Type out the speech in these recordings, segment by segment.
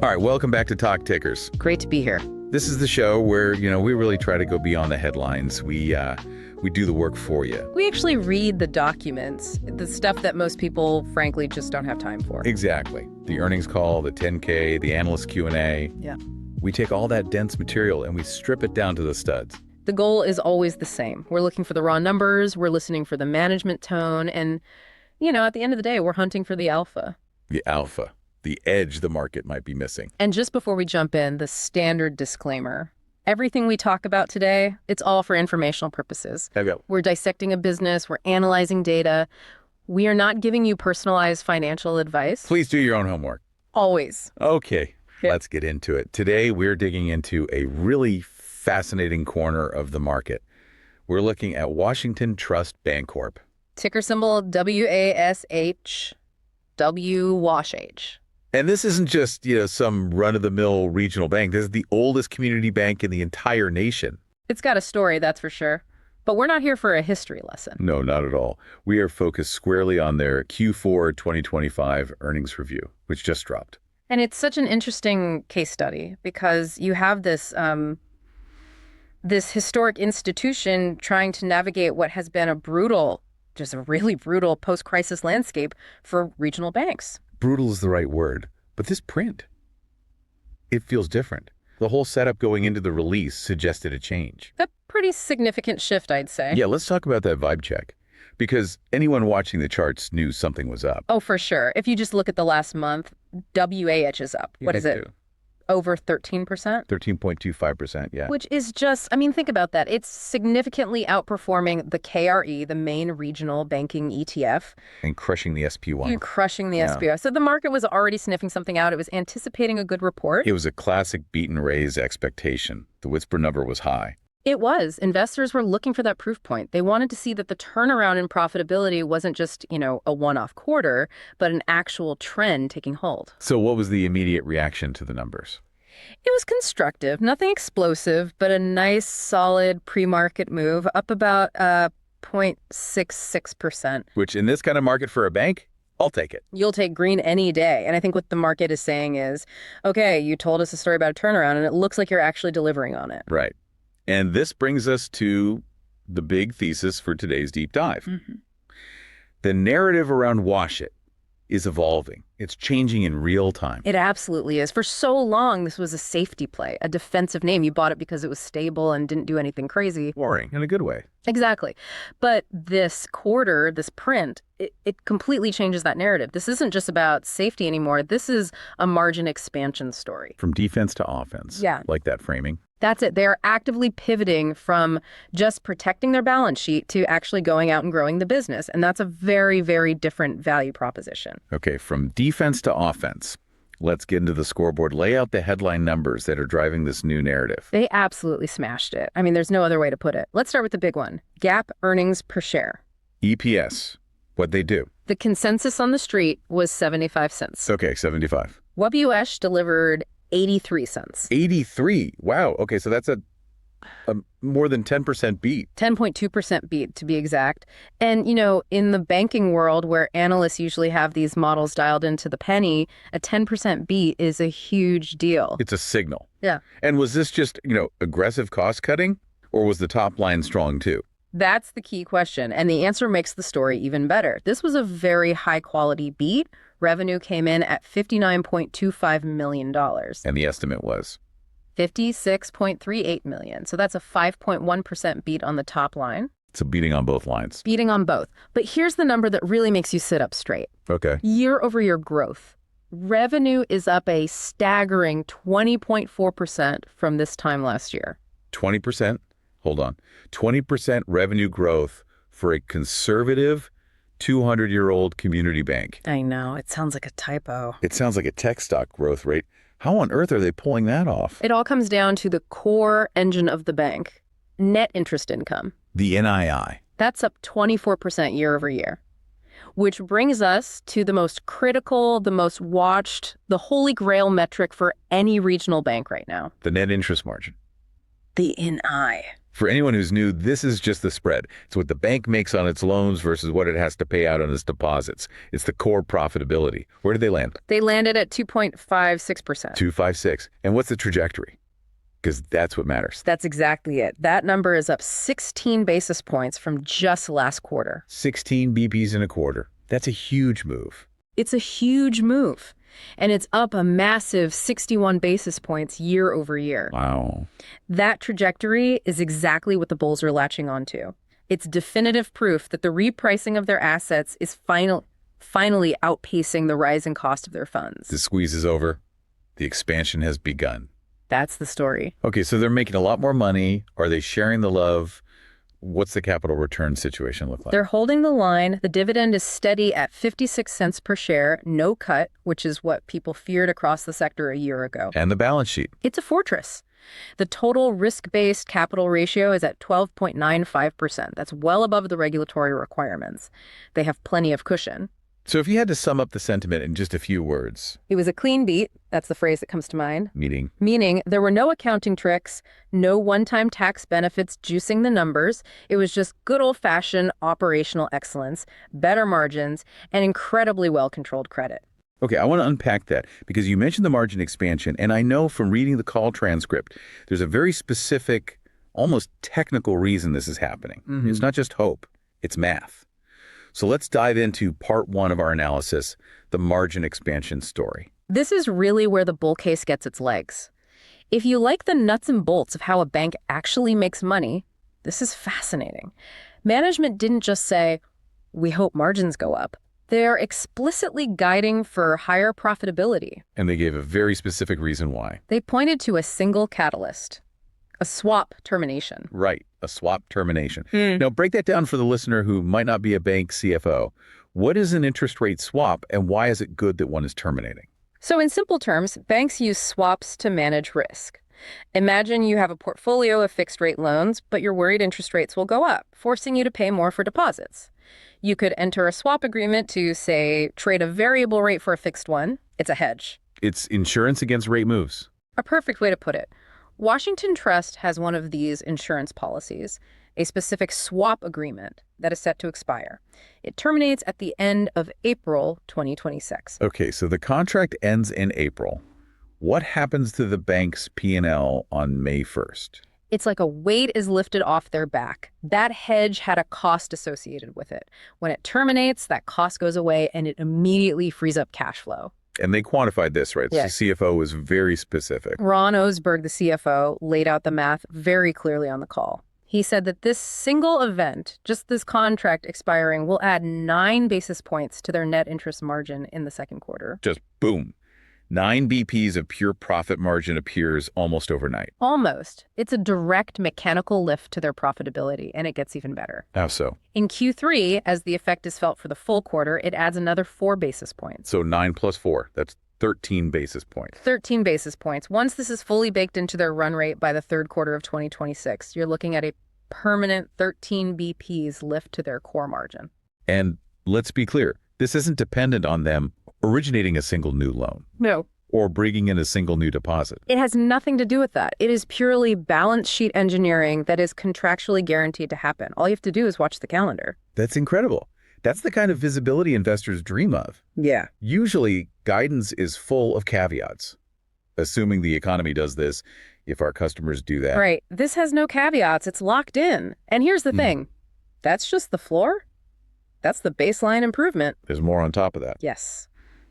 All right, welcome back to Talk Tickers. Great to be here. This is the show where, we really try to go beyond the headlines. We do the work for you. We actually read the documents, the stuff that most people, frankly, just don't have time for. Exactly. The earnings call, the 10K, the analyst Q&A. Yeah. We take all that dense material and we strip it down to the studs. The goal is always the same. We're looking for the raw numbers, we're listening for the management tone, and, at the end of the day, we're hunting for the alpha. The alpha. The edge the market might be missing. And just before we jump in, the standard disclaimer. Everything we talk about today, it's all for informational purposes. Okay. We're dissecting a business, we're analyzing data. We are not giving you personalized financial advice. Please do your own homework. Always. Okay, let's get into it. Today, we're digging into a really fascinating corner of the market. We're looking at Washington Trust Bancorp. Ticker symbol WASH, WASH. And this isn't just, some run-of-the-mill regional bank. This is the oldest community bank in the entire nation. It's got a story, that's for sure. But we're not here for a history lesson. No, not at all. We are focused squarely on their Q4 2025 earnings review, which just dropped. And it's such an interesting case study because you have this historic institution trying to navigate what has been just a really brutal post-crisis landscape for regional banks. Brutal is the right word, but this print, it feels different. The whole setup going into the release suggested a change. A pretty significant shift, I'd say. Yeah, let's talk about that vibe check, because anyone watching the charts knew something was up. Oh, for sure. If you just look at the last month, WAH is up. What is it? Over 13%? 13.25%, yeah. Which is just, think about that. It's significantly outperforming the KRE, the main regional banking ETF. And crushing the SPY. And crushing the SPY. So the market was already sniffing something out. It was anticipating a good report. It was a classic beat and raise expectation. The whisper number was high. It was. Investors were looking for that proof point. They wanted to see that the turnaround in profitability wasn't just, a one-off quarter, but an actual trend taking hold. So what was the immediate reaction to the numbers? It was constructive, nothing explosive, but a nice, solid pre-market move, up about 0.66%. Which in this kind of market for a bank, I'll take it. You'll take green any day. And I think what the market is saying is, okay, you told us a story about a turnaround, and it looks like you're actually delivering on it. Right. And this brings us to the big thesis for today's deep dive. Mm-hmm. The narrative around Wash It is evolving. It's changing in real time. It absolutely is. For so long, this was a safety play, a defensive name. You bought it because it was stable and didn't do anything crazy. Boring, in a good way. Exactly. But this quarter, this print, it completely changes that narrative. This isn't just about safety anymore. This is a margin expansion story. From defense to offense. Yeah. Like that framing. That's it. They're actively pivoting from just protecting their balance sheet to actually going out and growing the business. And that's a very, very different value proposition. Okay, from defense to offense. Let's get into the scoreboard. Lay out the headline numbers that are driving this new narrative. They absolutely smashed it. There's no other way to put it. Let's start with the big one. GAAP earnings per share. EPS. What'd they do? The consensus on the street was 75 cents. Okay, 75. WASH delivered 83 cents. 83. Wow. Okay, so that's a more than 10% beat. 10.2% beat, to be exact. And, in the banking world where analysts usually have these models dialed into the penny, a 10% beat is a huge deal. It's a signal. Yeah. And was this just, aggressive cost cutting, or was the top line strong too? That's the key question. And the answer makes the story even better. This was a very high quality beat. Revenue came in at $59.25 million. And the estimate was? $56.38 million. So that's a 5.1% beat on the top line. So beating on both lines. Beating on both. But here's the number that really makes you sit up straight. Okay. Year-over-year growth. Revenue is up a staggering 20.4% from this time last year. 20%? Hold on. 20% revenue growth for a conservative 200-year-old community bank. I know. It sounds like a typo. It sounds like a tech stock growth rate. How on earth are they pulling that off? It all comes down to the core engine of the bank, net interest income. The NII. That's up 24% year over year, which brings us to the most critical, the most watched, the holy grail metric for any regional bank right now. The net interest margin. The NI. For anyone who's new, this is just the spread. It's what the bank makes on its loans versus what it has to pay out on its deposits. It's the core profitability. Where did they land? They landed at 2.56%. 256. And what's the trajectory? Because that's what matters. That's exactly it. That number is up 16 basis points from just last quarter. 16 BPs in a quarter. That's a huge move. It's a huge move. And it's up a massive 61 basis points year over year. Wow. That trajectory is exactly what the bulls are latching onto. It's definitive proof that the repricing of their assets is finally outpacing the rising cost of their funds. The squeeze is over. The expansion has begun. That's the story. Okay, so they're making a lot more money. Are they sharing the love? What's the capital return situation look like? They're holding the line. The dividend is steady at 56 cents per share, no cut, which is what people feared across the sector a year ago. And the balance sheet. It's a fortress. The total risk-based capital ratio is at 12.95%. That's well above the regulatory requirements. They have plenty of cushion. So if you had to sum up the sentiment in just a few words. It was a clean beat. That's the phrase that comes to mind. Meaning there were no accounting tricks, no one-time tax benefits juicing the numbers. It was just good old-fashioned operational excellence, better margins, and incredibly well-controlled credit. Okay, I want to unpack that because you mentioned the margin expansion, and I know from reading the call transcript, there's a very specific, almost technical reason this is happening. It's not just hope, it's math. So let's dive into part one of our analysis, the margin expansion story. This is really where the bull case gets its legs. If you like the nuts and bolts of how a bank actually makes money, this is fascinating. Management didn't just say, we hope margins go up. They're explicitly guiding for higher profitability. And they gave a very specific reason why. They pointed to a single catalyst, a swap termination. Right, a swap termination. Now, break that down for the listener who might not be a bank CFO. What is an interest rate swap, and why is it good that one is terminating? So in simple terms, banks use swaps to manage risk. Imagine you have a portfolio of fixed-rate loans, but you're worried interest rates will go up, forcing you to pay more for deposits. You could enter a swap agreement to, say, trade a variable rate for a fixed one. It's a hedge. It's insurance against rate moves. A perfect way to put it. Washington Trust has one of these insurance policies, a specific swap agreement that is set to expire. It terminates at the end of April 2026. Okay, so the contract ends in April. What happens to the bank's P&L on May 1st? It's like a weight is lifted off their back. That hedge had a cost associated with it. When it terminates, that cost goes away and it immediately frees up cash flow. And they quantified this, right? Yes. The CFO was very specific. Ron Osberg, the CFO, laid out the math very clearly on the call. He said that this single event, just this contract expiring, will add 9 basis points to their net interest margin in the second quarter. Just boom. 9 BPs of pure profit margin appears almost overnight. Almost. It's a direct mechanical lift to their profitability, and it gets even better. How so? In Q3, as the effect is felt for the full quarter, it adds another 4 basis points. So 9 plus 4, that's 13 basis points. 13 basis points. Once this is fully baked into their run rate by the third quarter of 2026, you're looking at a permanent 13 BPs lift to their core margin. And let's be clear, this isn't dependent on them originating a single new loan. No. Or bringing in a single new deposit. It has nothing to do with that. It is purely balance sheet engineering that is contractually guaranteed to happen. All you have to do is watch the calendar. That's incredible. That's the kind of visibility investors dream of. Yeah. Usually, guidance is full of caveats. Assuming the economy does this, if our customers do that. Right. This has no caveats. It's locked in. And here's the thing. That's just the floor. That's the baseline improvement. There's more on top of that. Yes.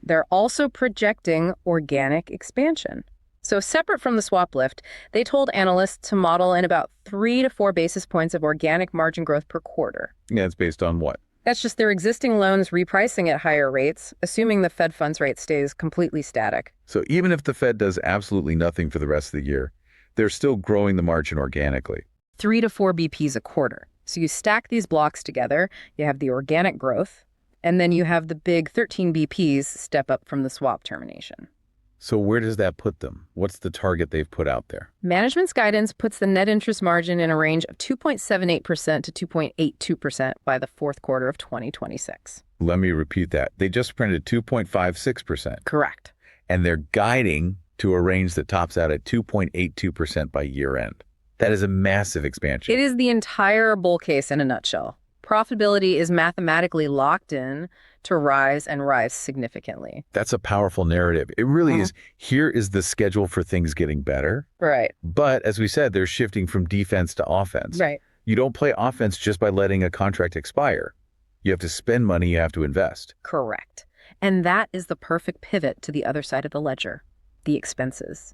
They're also projecting organic expansion. So separate from the swap lift, they told analysts to model in about 3 to 4 basis points of organic margin growth per quarter. Yeah, it's based on what? That's just their existing loans repricing at higher rates, assuming the Fed funds rate stays completely static. So even if the Fed does absolutely nothing for the rest of the year, they're still growing the margin organically. 3 to 4 BPs a quarter. So you stack these blocks together, you have the organic growth, and then you have the big 13 BPs step up from the swap termination. So where does that put them? What's the target they've put out there? Management's guidance puts the net interest margin in a range of 2.78% to 2.82% by the fourth quarter of 2026. Let me repeat that. They just printed 2.56%. Correct. And they're guiding to a range that tops out at 2.82% by year end. That is a massive expansion. It is the entire bull case in a nutshell. Profitability is mathematically locked in to rise and rise significantly. That's a powerful narrative. It really is. Here is the schedule for things getting better. Right. But as we said, they're shifting from defense to offense. Right. You don't play offense just by letting a contract expire. You have to spend money, you have to invest. Correct. And that is the perfect pivot to the other side of the ledger, the expenses.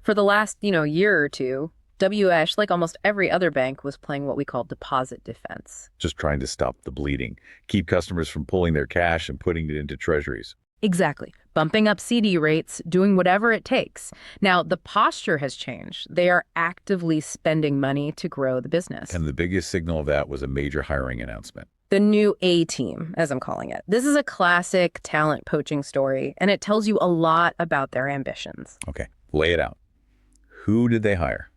For the last, year or two, WS, like almost every other bank, was playing what we call deposit defense. Just trying to stop the bleeding, keep customers from pulling their cash and putting it into treasuries. Exactly. Bumping up CD rates, doing whatever it takes. Now, the posture has changed. They are actively spending money to grow the business. And the biggest signal of that was a major hiring announcement. The new A team, as I'm calling it. This is a classic talent poaching story, and it tells you a lot about their ambitions. Okay, lay it out. Who did they hire?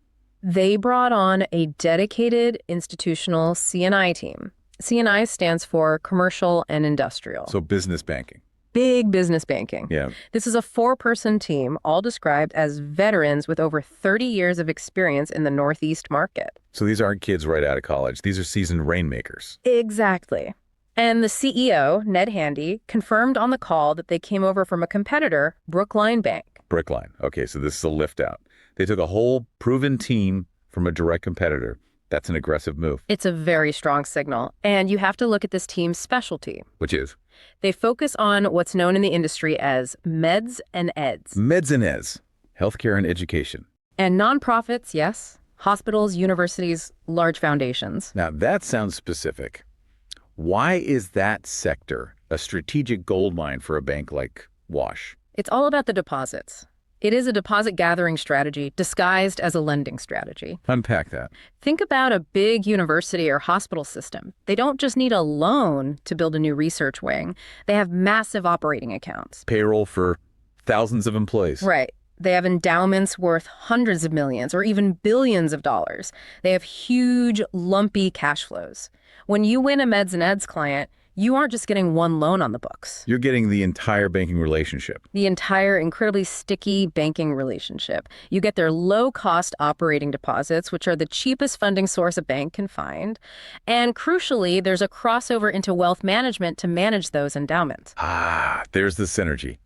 They brought on a dedicated institutional C&I team. C&I stands for commercial and industrial. So business banking. Big business banking. Yeah. This is a 4-person team, all described as veterans with over 30 years of experience in the Northeast market. So these aren't kids right out of college. These are seasoned rainmakers. Exactly. And the CEO, Ned Handy, confirmed on the call that they came over from a competitor, Brookline Bank. Brookline. Okay, so this is a lift out. They took a whole proven team from a direct competitor. That's an aggressive move. It's a very strong signal. And you have to look at this team's specialty. Which is? They focus on what's known in the industry as meds and eds. Meds and eds. Healthcare and education. And nonprofits, yes. Hospitals, universities, large foundations. Now, that sounds specific. Why is that sector a strategic goldmine for a bank like Wash? It's all about the deposits. It is a deposit gathering strategy disguised as a lending strategy. Unpack that. Think about a big university or hospital system. They don't just need a loan to build a new research wing. They have massive operating accounts. Payroll for thousands of employees. Right. They have endowments worth hundreds of millions or even billions of dollars. They have huge, lumpy cash flows. When you win a meds and eds client, you aren't just getting one loan on the books. You're getting the entire banking relationship. The entire incredibly sticky banking relationship. You get their low-cost operating deposits, which are the cheapest funding source a bank can find. And crucially, there's a crossover into wealth management to manage those endowments. Ah, there's the synergy.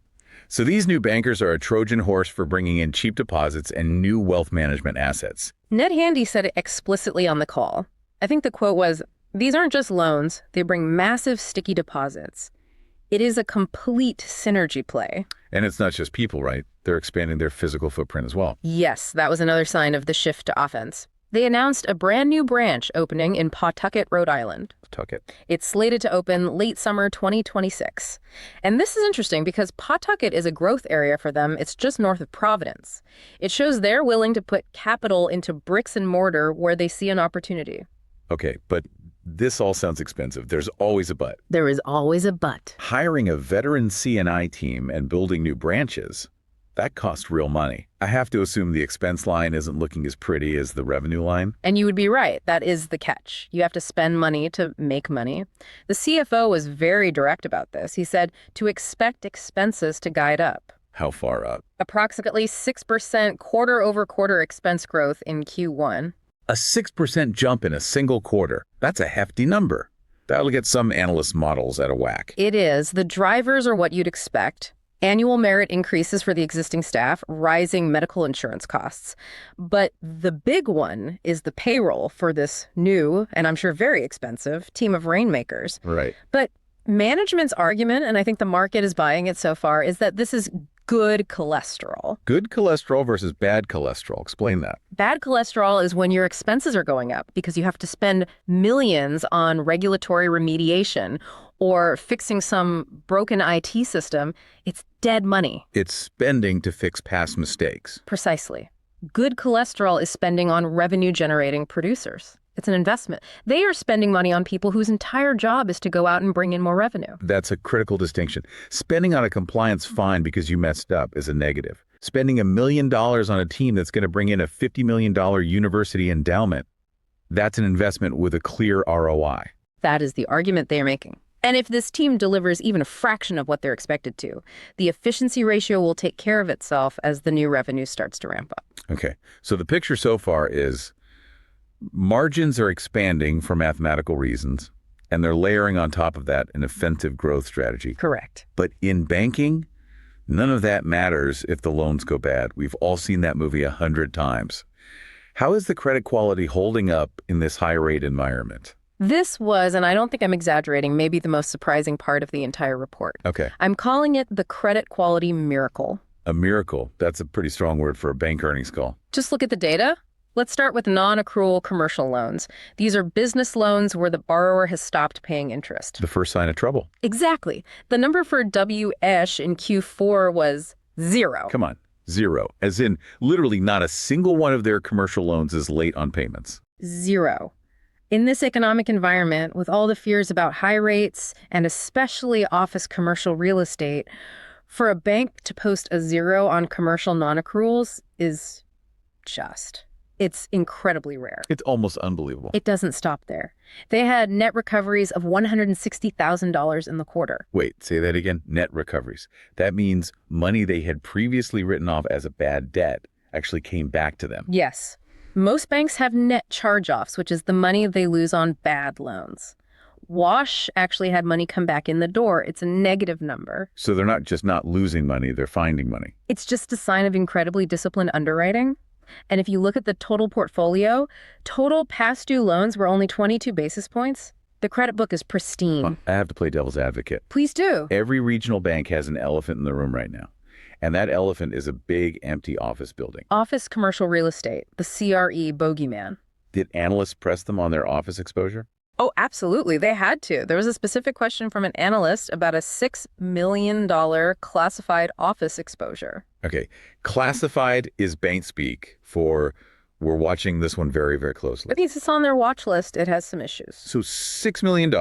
So these new bankers are a Trojan horse for bringing in cheap deposits and new wealth management assets. Ned Handy said it explicitly on the call. I think the quote was, "These aren't just loans, they bring massive sticky deposits. It is a complete synergy play." And it's not just people, right? They're expanding their physical footprint as well. Yes, that was another sign of the shift to offense. They announced a brand new branch opening in Pawtucket, Rhode Island. Pawtucket. It's slated to open late summer 2026. And this is interesting because Pawtucket is a growth area for them. It's just north of Providence. It shows they're willing to put capital into bricks and mortar where they see an opportunity. Okay, but this all sounds expensive. There's always a but. There is always a but. Hiring a veteran C&I team and building new branches, that costs real money. I have to assume the expense line isn't looking as pretty as the revenue line. And you would be right. That is the catch. You have to spend money to make money. The CFO was very direct about this. He said to expect expenses to guide up. How far up? Approximately 6% quarter-over-quarter expense growth in Q1. A 6% jump in a single quarter. That's a hefty number. That'll get some analyst models out of whack. It is. The drivers are what you'd expect. Annual merit increases for the existing staff, rising medical insurance costs. But the big one is the payroll for this new, and I'm sure very expensive, team of rainmakers. Right. But management's argument, and I think the market is buying it so far, is that this is good cholesterol. Good cholesterol versus bad cholesterol. Explain that. Bad cholesterol is when your expenses are going up because you have to spend millions on regulatory remediation or fixing some broken IT system. It's dead money. It's spending to fix past mistakes. Precisely. Good cholesterol is spending on revenue-generating producers. It's an investment. They are spending money on people whose entire job is to go out and bring in more revenue. That's a critical distinction. Spending on a compliance fine because you messed up is a negative. Spending $1 million on a team that's going to bring in a $50 million university endowment, that's an investment with a clear ROI. That is the argument they are making. And if this team delivers even a fraction of what they're expected to, the efficiency ratio will take care of itself as the new revenue starts to ramp up. Okay, so the picture so far is Margins are expanding for mathematical reasons, and they're layering on top of that an offensive growth strategy. Correct. But in banking, none of that matters if the loans go bad. We've all seen that movie 100 times. How is the credit quality holding up in this high-rate environment? This was, and I don't think I'm exaggerating, maybe the most surprising part of the entire report. Okay. I'm calling it the credit quality miracle. A miracle. That's a pretty strong word for a bank earnings call. Just look at the data. Let's start with non-accrual commercial loans. These are business loans where the borrower has stopped paying interest. The first sign of trouble. Exactly. The number for WESH in Q4 was 0. Come on, 0. As in, literally not a single one of their commercial loans is late on payments. 0. In this economic environment, with all the fears about high rates and especially office commercial real estate, for a bank to post a 0 on commercial non-accruals is it's incredibly rare. It's almost unbelievable. It doesn't stop there. They had net recoveries of $160,000 in the quarter. Wait, say that again? Net recoveries. That means money they had previously written off as a bad debt actually came back to them. Yes. Most banks have net charge-offs, which is the money they lose on bad loans. WASH actually had money come back in the door. It's a negative number. So they're not just not losing money, they're finding money. It's just a sign of incredibly disciplined underwriting. And if you look at the total portfolio, total past due loans were only 22 basis points. The credit book is pristine. Well, I have to play devil's advocate. Please do. Every regional bank has an elephant in the room right now. And that elephant is a big, empty office building. Office commercial real estate, the CRE bogeyman. Did analysts press them on their office exposure? Oh, absolutely. They had to. There was a specific question from an analyst about a $6 million classified office exposure. Okay. Classified is bank speak for we're watching this one very, very closely. But because it's on their watch list, it has some issues. So $6 million.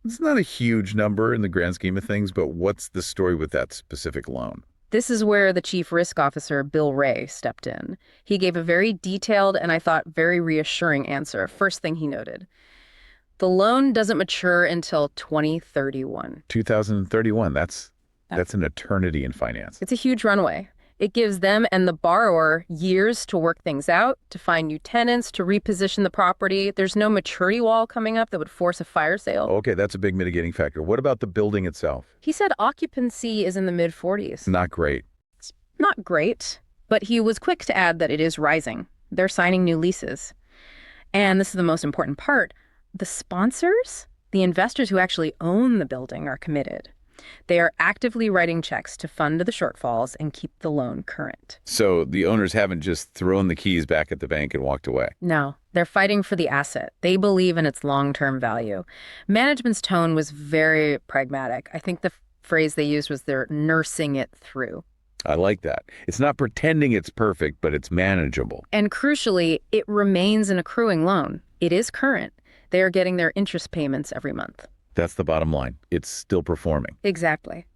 It's not a huge number in the grand scheme of things, but what's the story with that specific loan? This is where the chief risk officer, Bill Ray, stepped in. He gave a very detailed and I thought very reassuring answer. First thing he noted, the loan doesn't mature until 2031. 2031. That's an eternity in finance. It's a huge runway. It gives them and the borrower years to work things out, to find new tenants, to reposition the property. There's no maturity wall coming up that would force a fire sale. Okay, that's a big mitigating factor. What about the building itself? He said occupancy is in the mid-40s. Not great. It's not great, but he was quick to add that it is rising. They're signing new leases. And this is the most important part. The sponsors, the investors who actually own the building, are committed. They are actively writing checks to fund the shortfalls and keep the loan current. So the owners haven't just thrown the keys back at the bank and walked away. No, they're fighting for the asset. They believe in its long-term value. Management's tone was very pragmatic. I think the phrase they used was they're nursing it through. I like that. It's not pretending it's perfect, but it's manageable. And crucially, it remains an accruing loan. It is current. They are getting their interest payments every month. That's the bottom line. It's still performing. Exactly.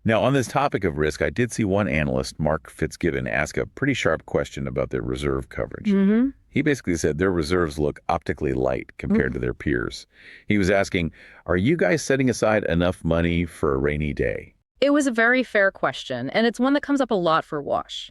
Now, on this topic of risk, I did see one analyst, Mark Fitzgibbon, ask a pretty sharp question about their reserve coverage. Mm-hmm. He basically said their reserves look optically light compared to their peers. He was asking, are you guys setting aside enough money for a rainy day? It was a very fair question, and it's one that comes up a lot for WASH.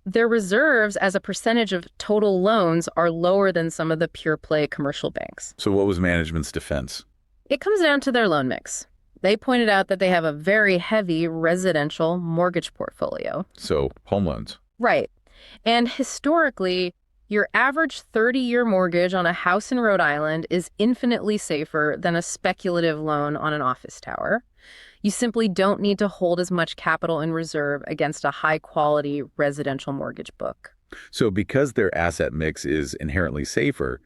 Their reserves as a percentage of total loans are lower than some of the pure play commercial banks. So what was management's defense? It comes down to their loan mix. They pointed out that they have a very heavy residential mortgage portfolio. So home loans. Right. And historically, your average 30-year mortgage on a house in Rhode Island is infinitely safer than a speculative loan on an office tower. You simply don't need to hold as much capital in reserve against a high-quality residential mortgage book. So because their asset mix is inherently safer,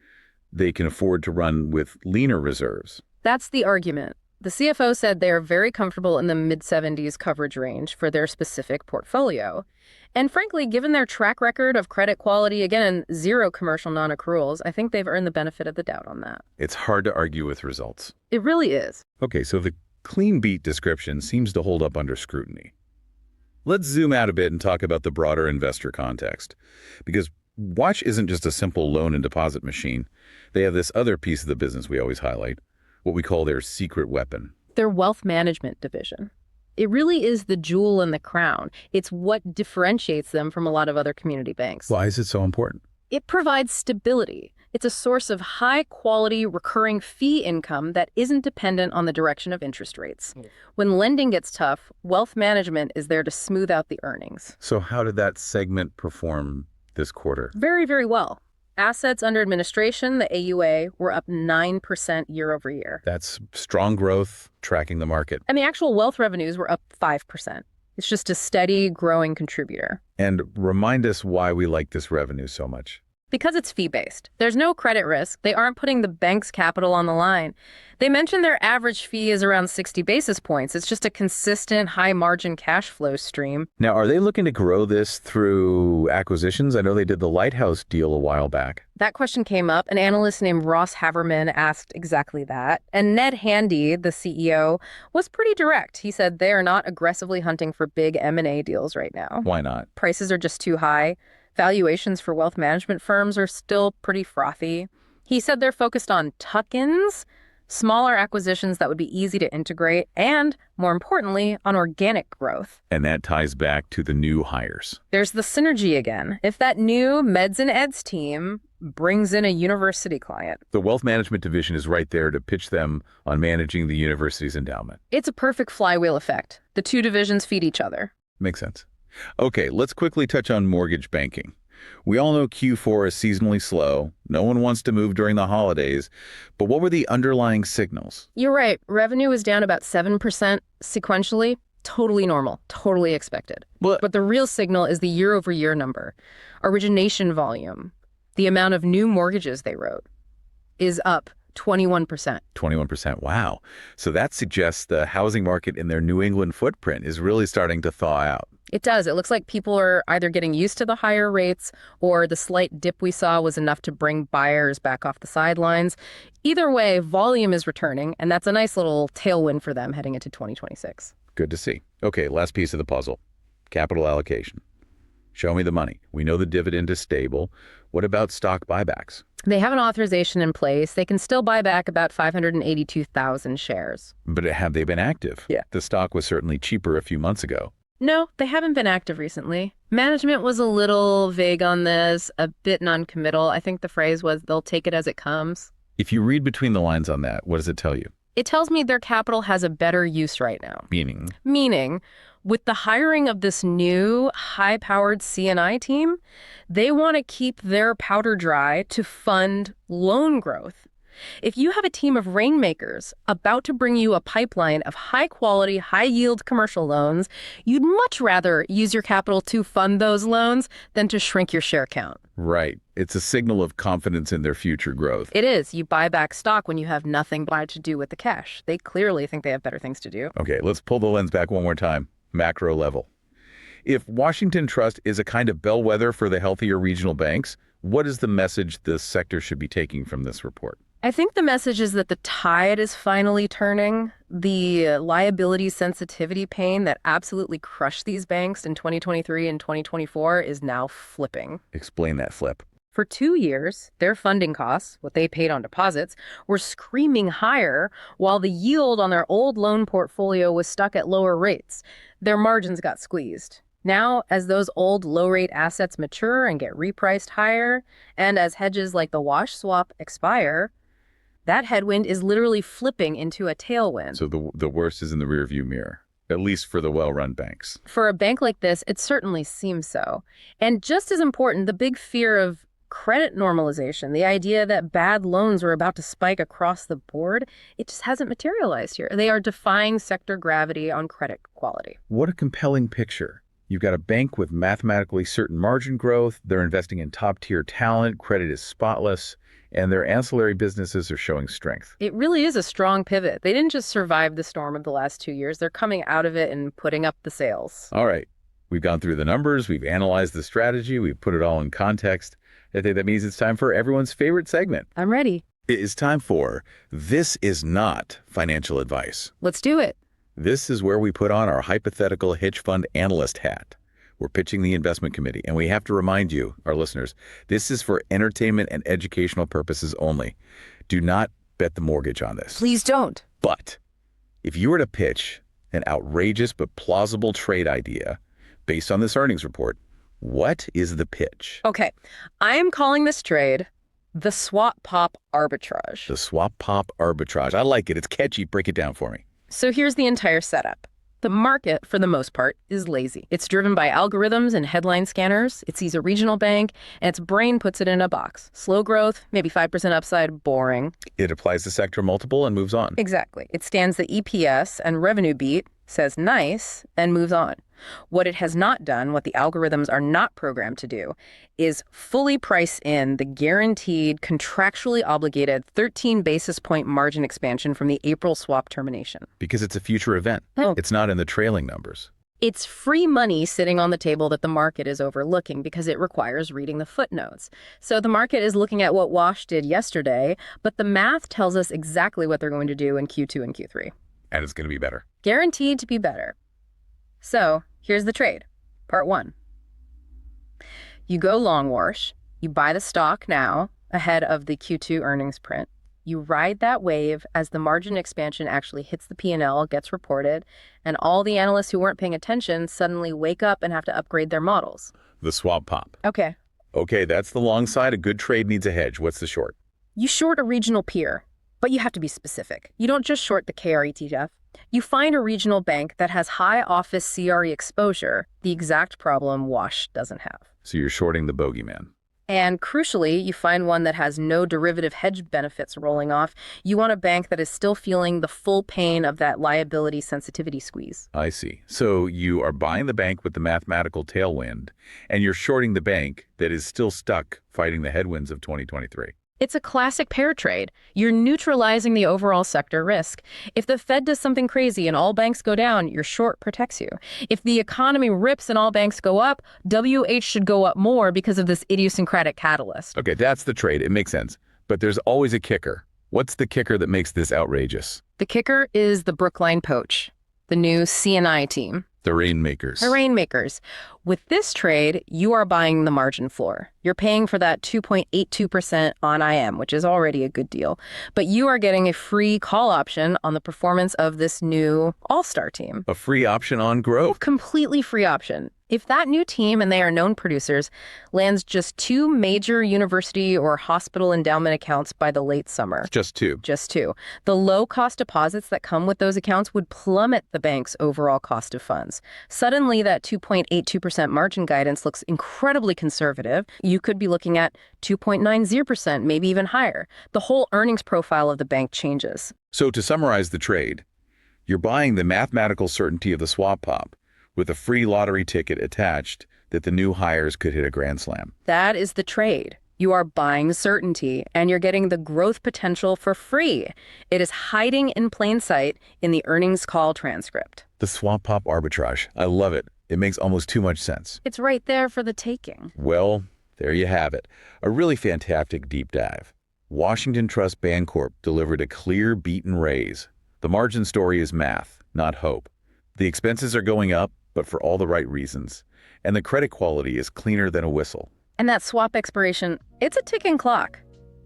they can afford to run with leaner reserves. That's the argument. The CFO said they are very comfortable in the mid-70s coverage range for their specific portfolio. And frankly, given their track record of credit quality, again, 0 commercial non-accruals, I think they've earned the benefit of the doubt on that. It's hard to argue with results. It really is. Okay, so the clean beat description seems to hold up under scrutiny. Let's zoom out a bit and talk about the broader investor context. Because WASH isn't just a simple loan and deposit machine. They have this other piece of the business we always highlight, what we call their secret weapon. Their wealth management division. It really is the jewel in the crown. It's what differentiates them from a lot of other community banks. Why is it so important? It provides stability. It's a source of high-quality, recurring fee income that isn't dependent on the direction of interest rates. When lending gets tough, wealth management is there to smooth out the earnings. So how did that segment perform this quarter? Very, very well. Assets under administration, the AUA, were up 9% year over year. That's strong growth, tracking the market. And the actual wealth revenues were up 5%. It's just a steady, growing contributor. And remind us why we like this revenue so much. Because it's fee-based. There's no credit risk. They aren't putting the bank's capital on the line. They mentioned their average fee is around 60 basis points. It's just a consistent, high-margin cash flow stream. Now, are they looking to grow this through acquisitions? I know they did the Lighthouse deal a while back. That question came up. An analyst named Ross Haverman asked exactly that. And Ned Handy, the CEO, was pretty direct. He said they are not aggressively hunting for big M&A deals right now. Why not? Prices are just too high. Valuations for wealth management firms are still pretty frothy. He said they're focused on tuck-ins, smaller acquisitions that would be easy to integrate, and, more importantly, on organic growth. And that ties back to the new hires. There's the synergy again. If that new Meds and Eds team brings in a university client, The wealth management division is right there to pitch them on managing the university's endowment. it's a perfect flywheel effect. The two divisions feed each other. Makes sense. Okay, let's quickly touch on mortgage banking. We all know Q4 is seasonally slow. No one wants to move during the holidays. But what were the underlying signals? You're right. Revenue was down about 7% sequentially. Totally normal. Totally expected. But But the real signal is the year-over-year number. Origination volume, the amount of new mortgages they wrote, is up 21%. 21%, wow. So that suggests the housing market in their New England footprint is really starting to thaw out. It does. It looks like people are either getting used to the higher rates or the slight dip we saw was enough to bring buyers back off the sidelines. Either way, volume is returning, and that's a nice little tailwind for them heading into 2026. Good to see. Okay, last piece of the puzzle. Capital allocation. Show me the money. We know the dividend is stable. What about stock buybacks? They have an authorization in place. They can still buy back about 582,000 shares. But have they been active? Yeah. The stock was certainly cheaper a few months ago. No, they haven't been active recently. Management was a little vague on this, a bit non-committal. I think the phrase was they'll take it as it comes. If you read between the lines on that, what does it tell you? It tells me their capital has a better use right now. Meaning, With the hiring of this new high-powered C&I team, they want to keep their powder dry to fund loan growth. If you have a team of rainmakers about to bring you a pipeline of high-quality, high-yield commercial loans, you'd much rather use your capital to fund those loans than to shrink your share count. right. It's a signal of confidence in their future growth. It is. You buy back stock when you have nothing to do with the cash. They clearly think they have better things to do. Okay, let's pull the lens back one more time. Macro level. If Washington Trust is a kind of bellwether for the healthier regional banks, what is the message the sector should be taking from this report? I think the message is that the tide is finally turning. The liability sensitivity pain that absolutely crushed these banks in 2023 and 2024 is now flipping. Explain that flip. For 2 years, their funding costs, what they paid on deposits, were screaming higher while the yield on their old loan portfolio was stuck at lower rates. Their margins got squeezed. Now, as those old low-rate assets mature and get repriced higher, and as hedges like the wash swap expire, that headwind is literally flipping into a tailwind. So the worst is in the rearview mirror, at least for the well-run banks. For a bank like this, it certainly seems so. And just as important, the big fear of credit normalization, the idea that bad loans are about to spike across the board, it just hasn't materialized here. They are defying sector gravity on credit quality. What a compelling picture. You've got a bank with mathematically certain margin growth, they're investing in top-tier talent, credit is spotless, and their ancillary businesses are showing strength. It really is a strong pivot. They didn't just survive the storm of the last 2 years. They're coming out of it and putting up the sails. All right, we've gone through the numbers, we've analyzed the strategy, we've put it all in context. I think that means it's time for everyone's favorite segment. I'm ready. It is time for This Is Not Financial Advice. Let's do it. This is where we put on our hypothetical hedge fund analyst hat. We're pitching the investment committee, and we have to remind you, our listeners, this is for entertainment and educational purposes only. Do not bet the mortgage on this. Please don't. But if you were to pitch an outrageous but plausible trade idea based on this earnings report, What is the pitch? Okay, I am calling this trade the swap pop arbitrage. The swap pop arbitrage. I like it. It's catchy. Break it down for me. So here's the entire setup. The market, for the most part, is lazy. It's driven by algorithms and headline scanners. It sees a regional bank, and its brain puts it in a box. Slow growth, maybe 5% upside, boring. It applies the sector multiple and moves on. Exactly. It stands the EPS and revenue beat, says nice, and moves on. What it has not done, what the algorithms are not programmed to do, is fully price in the guaranteed, contractually obligated 13 basis point margin expansion from the April swap termination. Because it's a future event. Oh. It's not in the trailing numbers. It's free money sitting on the table that the market is overlooking because it requires reading the footnotes. So the market is looking at what Wash did yesterday, but the math tells us exactly what they're going to do in Q2 and Q3. And it's going to be better. Guaranteed to be better. So here's the trade. Part 1. You go long Wash. You buy the stock now ahead of the Q2 earnings print. You ride that wave as the margin expansion actually hits the P&L, gets reported, and all the analysts who weren't paying attention suddenly wake up and have to upgrade their models. The swap pop. Okay. Okay, that's the long side. A good trade needs a hedge. What's the short? You short a regional peer, but you have to be specific. You don't just short the KR ETF. You find a regional bank that has high office CRE exposure, the exact problem Wash doesn't have. So you're shorting the bogeyman. And crucially, you find one that has no derivative hedge benefits rolling off. You want a bank that is still feeling the full pain of that liability sensitivity squeeze. I see. So you are buying the bank with the mathematical tailwind, and you're shorting the bank that is still stuck fighting the headwinds of 2023. It's a classic pair trade. You're neutralizing the overall sector risk. If the Fed does something crazy and all banks go down, your short protects you. If the economy rips and all banks go up, WH should go up more because of this idiosyncratic catalyst. Okay, that's the trade. It makes sense. But there's always a kicker. What's the kicker that makes this outrageous? The kicker is the Brookline Poach, the new CNI team. The rainmakers. The rainmakers. With this trade, you are buying the margin floor. You're paying for that 2.82% on IM, which is already a good deal. But you are getting a free call option on the performance of this new all-star team. A free option on growth. Completely free option. If that new team, and they are known producers, lands just 2 major university or hospital endowment accounts by the late summer. Just 2. Just 2. The low-cost deposits that come with those accounts would plummet the bank's overall cost of funds. Suddenly, that 2.82% margin guidance looks incredibly conservative. You could be looking at 2.90%, maybe even higher. The whole earnings profile of the bank changes. So to summarize the trade, you're buying the mathematical certainty of the swap pop with a free lottery ticket attached that the new hires could hit a grand slam. That is the trade. You are buying certainty, and you're getting the growth potential for free. It is hiding in plain sight in the earnings call transcript. The swap pop arbitrage. I love it. It makes almost too much sense. It's right there for the taking. Well, there you have it. A really fantastic deep dive. Washington Trust Bancorp delivered a clear beat and raise. The margin story is math, not hope. The expenses are going up, but for all the right reasons. And the credit quality is cleaner than a whistle. And that swap expiration, it's a ticking clock.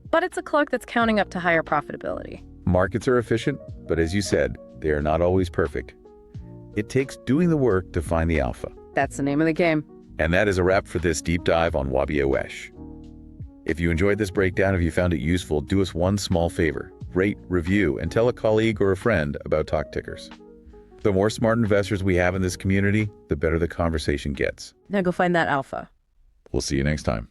But it's a clock that's counting up to higher profitability. Markets are efficient, but as you said, they are not always perfect. It takes doing the work to find the alpha. That's the name of the game. And that is a wrap for this deep dive on WABI-OWESH. If you enjoyed this breakdown, if you found it useful, do us one small favor. Rate, review, and tell a colleague or a friend about Talk Tickers. The more smart investors we have in this community, the better the conversation gets. Now go find that alpha. We'll see you next time.